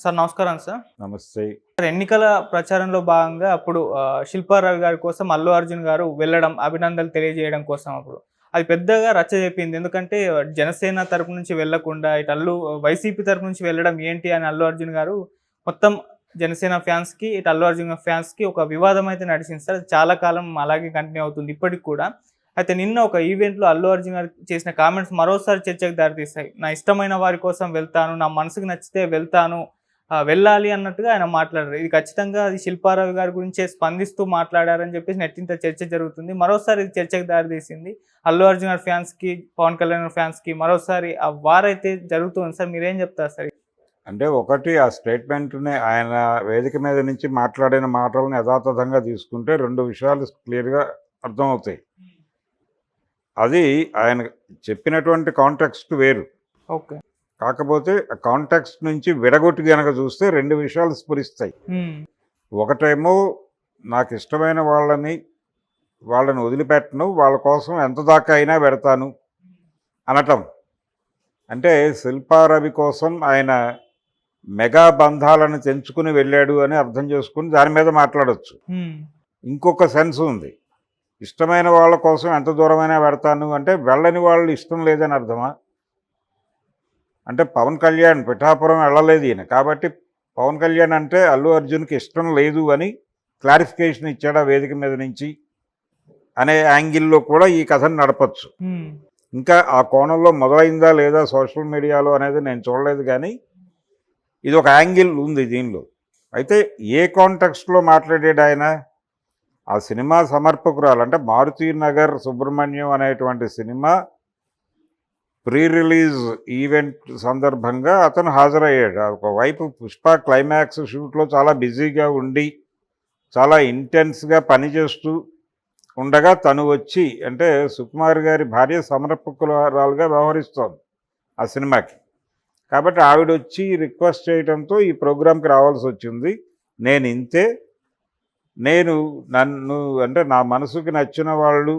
Sir నమస్కారం sir. నమస్తే. ఎన్నికల ప్రచారంలో భాగంగా అప్పుడు శిల్పారావు గారి కోసం అల్లు అర్జున్ గారు వెళ్ళడం, అభినందనలు తెలియజేయడం కోసం అప్పుడు. అది పెద్దగా రచ్చ చెప్పింది. ఎందుకంటే జనసేన తరపు నుంచి వెళ్ళకుండా ఇటు వైసీపీ తరపు నుంచి వెళ్ళడం ఏంటి అని అల్లు అర్జున్ గారు మొత్తం జనసేన ఫ్యాన్స్‌కి, ఇటు అల్లు అర్జున్ ఫ్యాన్స్‌కి ఒక వివాదం అయితే నడిచింది సార్. చాలా కాలం అలాగే కంటిన్యూ అవుతుంది ఇప్పటికి కూడా. అయితే నిన్న ఒక ఈవెంట్‌లో అల్లు అర్జున్ గారు చేసిన కామెంట్స్ మరోసారి చర్చకు దారితీశాయి. నా ఇష్టమైన వారి కోసం వెళ్తాను, నా మనసుకు నచ్చితే వెళ్తాను, వెళ్ళాలి అన్నట్టుగా ఆయన మాట్లాడారు. ఇది ఖచ్చితంగా అది శిల్పారావు గారి గురించే స్పందిస్తూ మాట్లాడారని చెప్పేసి నెట్టింత చర్చ జరుగుతుంది. మరోసారి ఇది చర్చకు దారితీసింది. అల్లు అర్జున్ గారి ఫ్యాన్స్‌కి, పవన్ కళ్యాణ్ గారి ఫ్యాన్స్‌కి మరోసారి ఆ వార్ అయితే జరుగుతుంది సార్. మీరేం చెప్తారు సార్? అంటే ఒకటి ఆ స్టేట్మెంట్‌ని ఆయన వేదిక మీద నుంచి మాట్లాడిన మాటలను యథాతథంగా తీసుకుంటే 2 విషయాలు క్లియర్‌గా అర్థమవుతాయి. అది ఆయన చెప్పినటువంటి కాంటెక్స్ట్ వేరు. ఓకే. కాకపోతే ఆ కాంటెక్స్ట్ నుంచి విడగొట్టి గనక చూస్తే 2 విషయాలు స్ఫురిస్తాయి. ఒకటేమో నాకిష్టమైన వాళ్ళని వదిలిపెట్టను, వాళ్ళ కోసం ఎంత దాకా అయినా పెడతాను అనటం. అంటే శిల్పారవి కోసం ఆయన మెగా బంధాలను తెంచుకుని వెళ్ళాడు అని అర్థం చేసుకుని దాని మీద మాట్లాడొచ్చు. ఇంకొక సెన్స్ ఉంది. ఇష్టమైన వాళ్ళ కోసం ఎంత దూరమైనా పెడతాను అంటే వెళ్ళని వాళ్ళు ఇష్టం లేదని అర్థమా? అంటే పవన్ కళ్యాణ్ పిఠాపురం వెళ్ళలేదు ఈయన, కాబట్టి పవన్ కళ్యాణ్ అంటే అల్లు అర్జున్కి ఇష్టం లేదు అని క్లారిఫికేషన్ ఇచ్చాడు ఆ వేదిక మీద నుంచి అనే యాంగిల్లో కూడా ఈ కథను నడపచ్చు. ఇంకా ఆ కోణంలో మొదలైందా లేదా సోషల్ మీడియాలో అనేది నేను చూడలేదు, కానీ ఇది ఒక యాంగిల్ ఉంది దీనిలో. అయితే ఏ కాంటెక్స్ట్లో మాట్లాడాడు ఆయన? ఆ సినిమా సమర్పకురాలు అంటే మారుతీనగర్ సుబ్రహ్మణ్యం అనేటువంటి సినిమా ప్రీ రిలీజ్ ఈవెంట్ సందర్భంగా అతను హాజరయ్యాడు. ఒకవైపు పుష్ప క్లైమాక్స్ షూట్లో చాలా బిజీగా ఉండి చాలా ఇంటెన్స్గా పనిచేస్తూ ఉండగా తను వచ్చి, అంటే సుకుమార్ గారి భార్య సమర్పకురాలుగా వ్యవహరిస్తోంది ఆ సినిమాకి. కాబట్టి ఆవిడ వచ్చి రిక్వెస్ట్ చేయడంతో ఈ ప్రోగ్రాంకి రావాల్సి వచ్చింది. నేను ఇంతే, నన్ను అంటే నా మనసుకి నచ్చిన వాళ్ళు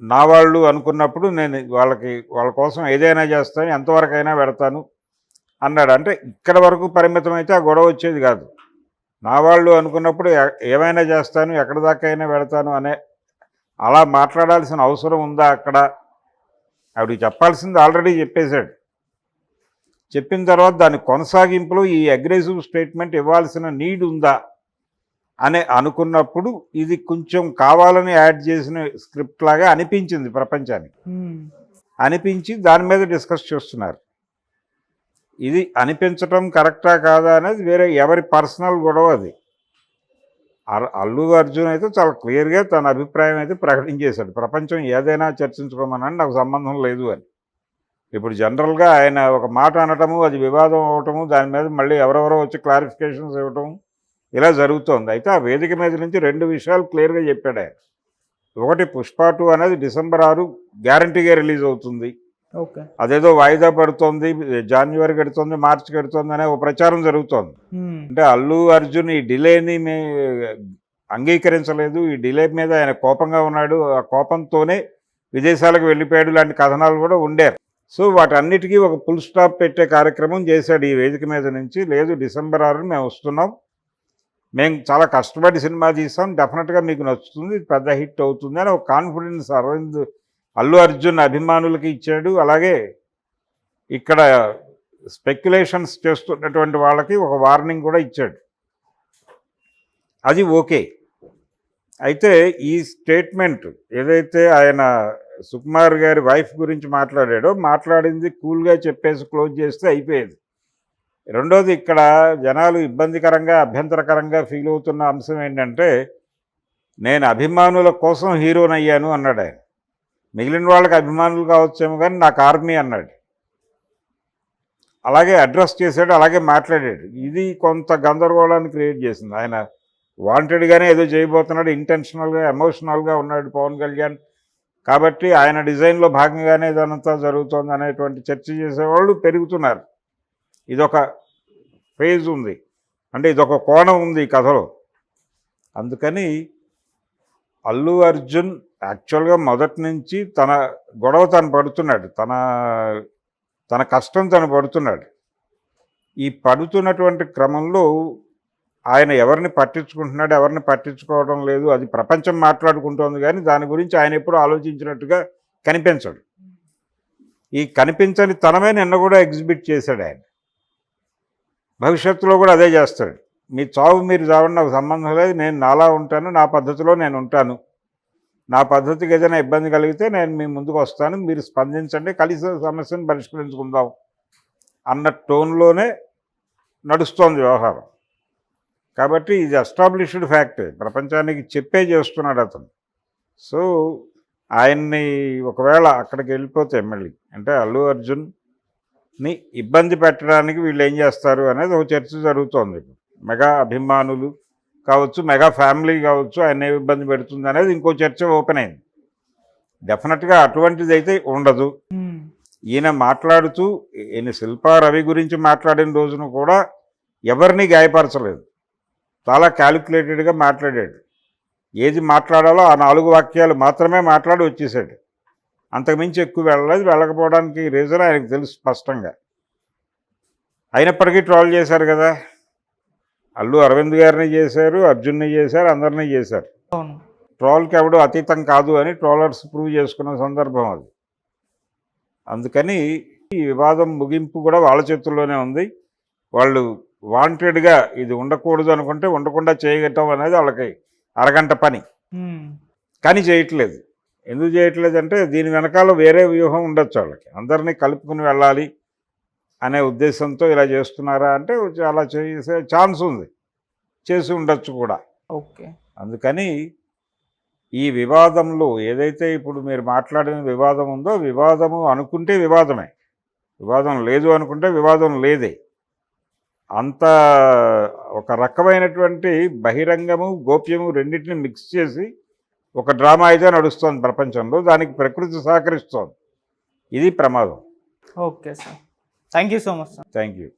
నా వాళ్ళు అనుకున్నప్పుడు నేను వాళ్ళ కోసం ఏదైనా చేస్తాను, ఎంతవరకైనా పెడతాను అన్నాడు. అంటే ఇక్కడ వరకు పరిమితం అయితే ఆ గొడవ వచ్చేది కాదు. నా వాళ్ళు అనుకున్నప్పుడు ఏమైనా చేస్తాను, ఎక్కడి దాకా అయినా పెడతాను అనే అలా మాట్లాడాల్సిన అవసరం ఉందా అక్కడ? ఆవిడకి చెప్పాల్సింది ఆల్రెడీ చెప్పేశాడు. చెప్పిన తర్వాత దాని కొనసాగింపులో ఈ అగ్రెసివ్ స్టేట్మెంట్ ఇవ్వాల్సిన నీడ్ ఉందా అని అనుకున్నప్పుడు ఇది కొంచెం కావాలని యాడ్ చేసిన స్క్రిప్ట్ లాగా అనిపించింది ప్రపంచానికి. అనిపించి దాని మీద డిస్కస్ చేస్తున్నారు. ఇది అనిపించటం కరెక్టా కాదా అనేది వేరే ఎవరి పర్సనల్ గొడవ అది. అల్లు అర్జున్ అయితే చాలా క్లియర్గా తన అభిప్రాయం అయితే ప్రకటించేశాడు. ప్రపంచం ఏదైనా చర్చించుకోమని నాకు సంబంధం లేదు అని. ఇప్పుడు జనరల్గా ఆయన ఒక మాట అనటము, అది వివాదం అవటము, దాని మీద మళ్ళీ ఎవరెవరో వచ్చి క్లారిఫికేషన్స్ ఇవ్వటం ఇలా జరుగుతోంది. అయితే ఆ వేదిక మీద నుంచి 2 విషయాలు క్లియర్గా చెప్పాడు ఆయన. ఒకటి, పుష్ప 2 అనేది డిసెంబర్ 6 గ్యారంటీగా రిలీజ్ అవుతుంది. ఓకే. అదేదో వాయిదా పడుతోంది, జనవరి గడుతుంది, మార్చి గడుతుంది అనే ఒక ప్రచారం జరుగుతోంది. అంటే అల్లు అర్జున్ ఈ డిలేని అంగీకరించలేదు, ఈ డిలే మీద ఆయన కోపంగా ఉన్నాడు, ఆ కోపంతోనే విదేశాలకు వెళ్ళిపోయాడు లాంటి కథనాలు కూడా ఉండారు. సో వాటన్నిటికీ ఒక ఫుల్ స్టాప్ పెట్టే కార్యక్రమం చేశాడు ఈ వేదిక మీద నుంచి. లేదు, డిసెంబర్ 6 మేము వస్తున్నాం, మేము చాలా కష్టపడి సినిమా తీసాం, డెఫినెట్గా మీకు నచ్చుతుంది, పెద్ద హిట్ అవుతుంది అని ఒక కాన్ఫిడెన్స్ అల్లు అర్జున్ అభిమానులకి ఇచ్చాడు. అలాగే ఇక్కడ స్పెక్యులేషన్స్ చేస్తున్నటువంటి వాళ్ళకి ఒక వార్నింగ్ కూడా ఇచ్చాడు. అది ఓకే. అయితే ఈ స్టేట్మెంట్ ఏదైతే ఆయన సుకుమార్ గారి వైఫ్ గురించి మాట్లాడింది కూల్గా చెప్పేసి క్లోజ్ చేస్తే అయిపోయేది. రెండోది, ఇక్కడ జనాలు ఇబ్బందికరంగా అభ్యంతరకరంగా ఫీల్ అవుతున్న అంశం ఏంటంటే, నేను అభిమానుల కోసం హీరోనయ్యాను అన్నాడు ఆయన. మిగిలిన వాళ్ళకి అభిమానులు కావచ్చేమో కానీ నాకు ఆర్మీ అన్నాడు. అలాగే అడ్రస్ చేశాడు, అలాగే మాట్లాడాడు. ఇది కొంత గందరగోళాన్ని క్రియేట్ చేసింది. ఆయన వాంటెడ్గానే ఏదో చేయబోతున్నాడు, ఇంటెన్షనల్గా ఎమోషనల్గా ఉన్నాడు పవన్ కళ్యాణ్, కాబట్టి ఆయన డిజైన్లో భాగంగానే ఇదంతా జరుగుతోంది అనేటువంటి చర్చ చేసేవాళ్ళు పెరుగుతున్నారు. ఇదొక ఫేజ్ ఉంది, అంటే ఇదొక కోణం ఉంది ఈ కథలో. అందుకని అల్లు అర్జున్ యాక్చువల్గా మొదటి నుంచి తన గొడవ తను పడుతున్నాడు, తన కష్టం తను పడుతున్నాడు. ఈ పడుతున్నటువంటి క్రమంలో ఆయన ఎవరిని పట్టించుకుంటున్నాడు, ఎవరిని పట్టించుకోవడం లేదు, అది ప్రపంచం మాట్లాడుకుంటోంది, కానీ దాని గురించి ఆయన ఎప్పుడూ ఆలోచించినట్టుగా కనిపించడు. ఈ కనిపించని తనమే నిన్న కూడా ఎగ్జిబిట్ చేశాడు ఆయన. భవిష్యత్తులో కూడా అదే చేస్తాడు. మీ చావు మీరు చావండి, నాకు సంబంధం లేదు, నేను నాలా ఉంటాను, నా పద్ధతిలో నేను ఉంటాను, నా పద్ధతికి ఏదైనా ఇబ్బంది కలిగితే నేను మీ ముందుకు వస్తాను, మీరు స్పందించండి, కలిసి సమస్యను పరిష్కరించుకుందాం అన్న టోన్లోనే నడుస్తోంది వ్యవహారం. కాబట్టి ఇది ఎస్టాబ్లిష్డ్ ఫ్యాక్ట్, ప్రపంచానికి చెప్పే చేస్తున్నాడు అతను. సో ఆయన్ని ఒకవేళ అక్కడికి వెళ్ళిపోతే మళ్ళీ అంటే అల్లు అర్జున్ని ఇబ్బంది పెట్టడానికి వీళ్ళు ఏం చేస్తారు అనేది ఒక చర్చ జరుగుతోంది. మెగా అభిమానులు కావచ్చు, మెగా ఫ్యామిలీ కావచ్చు, ఆయన ఏ ఇబ్బంది పెడుతుంది అనేది ఇంకో చర్చ ఓపెన్ అయింది. డెఫినెట్గా అటువంటిది అయితే ఉండదు. ఈయన మాట్లాడుతూ ఈయన శిల్పా రవి గురించి మాట్లాడిన రోజున కూడా ఎవరిని గాయపరచలేదు, చాలా క్యాలిక్యులేటెడ్గా మాట్లాడాడు. ఏది మాట్లాడాలో ఆ 4 వాక్యాలు మాత్రమే మాట్లాడి వచ్చేసాడు. అంతకుమించి ఎక్కువ వెళ్ళలేదు. వెళ్ళకపోవడానికి రీజన్ ఆయనకు తెలుసు స్పష్టంగా. అయినప్పటికీ ట్రోల్ చేశారు కదా, అల్లు అరవింద్ గారిని చేశారు, అర్జున్ని చేశారు, అందరినీ చేశారు. అవును. ట్రోల్కి ఎవడు అతీతం కాదు అని ట్రోలర్స్ ప్రూవ్ చేసుకున్న సందర్భం అది. అందుకని ఈ వివాదం ముగింపు కూడా వాళ్ళ చేతుల్లోనే ఉంది. వాళ్ళు వాంటెడ్గా ఇది ఉండకూడదు అనుకుంటే ఉండకుండా చేయగట్టం అనేది వాళ్ళకి అరగంట పని, కానీ చేయట్లేదు. ఎందుకు చేయట్లేదు అంటే దీని వెనకాల వేరే వ్యూహం ఉండొచ్చు వాళ్ళకి. అందరినీ కలుపుకుని వెళ్ళాలి అనే ఉద్దేశంతో ఇలా చేస్తున్నారా అంటే అలా చేసే ఛాన్స్ ఉంది, చేసి ఉండొచ్చు కూడా. ఓకే. అందుకని ఈ వివాదంలో ఏదైతే ఇప్పుడు మీరు మాట్లాడిన వివాదం ఉందో, వివాదము అనుకుంటే వివాదమే, వివాదం లేదు అనుకుంటే వివాదం లేదే. అంత ఒక రకమైనటువంటి బహిరంగము గోప్యము రెండింటిని మిక్స్ చేసి ఒక డ్రామా అయితే నడుస్తోంది ప్రపంచంలో. దానికి ప్రకృతి సహకరిస్తోంది. ఇది ప్రమాదం. Okay sir, thank you so much sir. Thank you.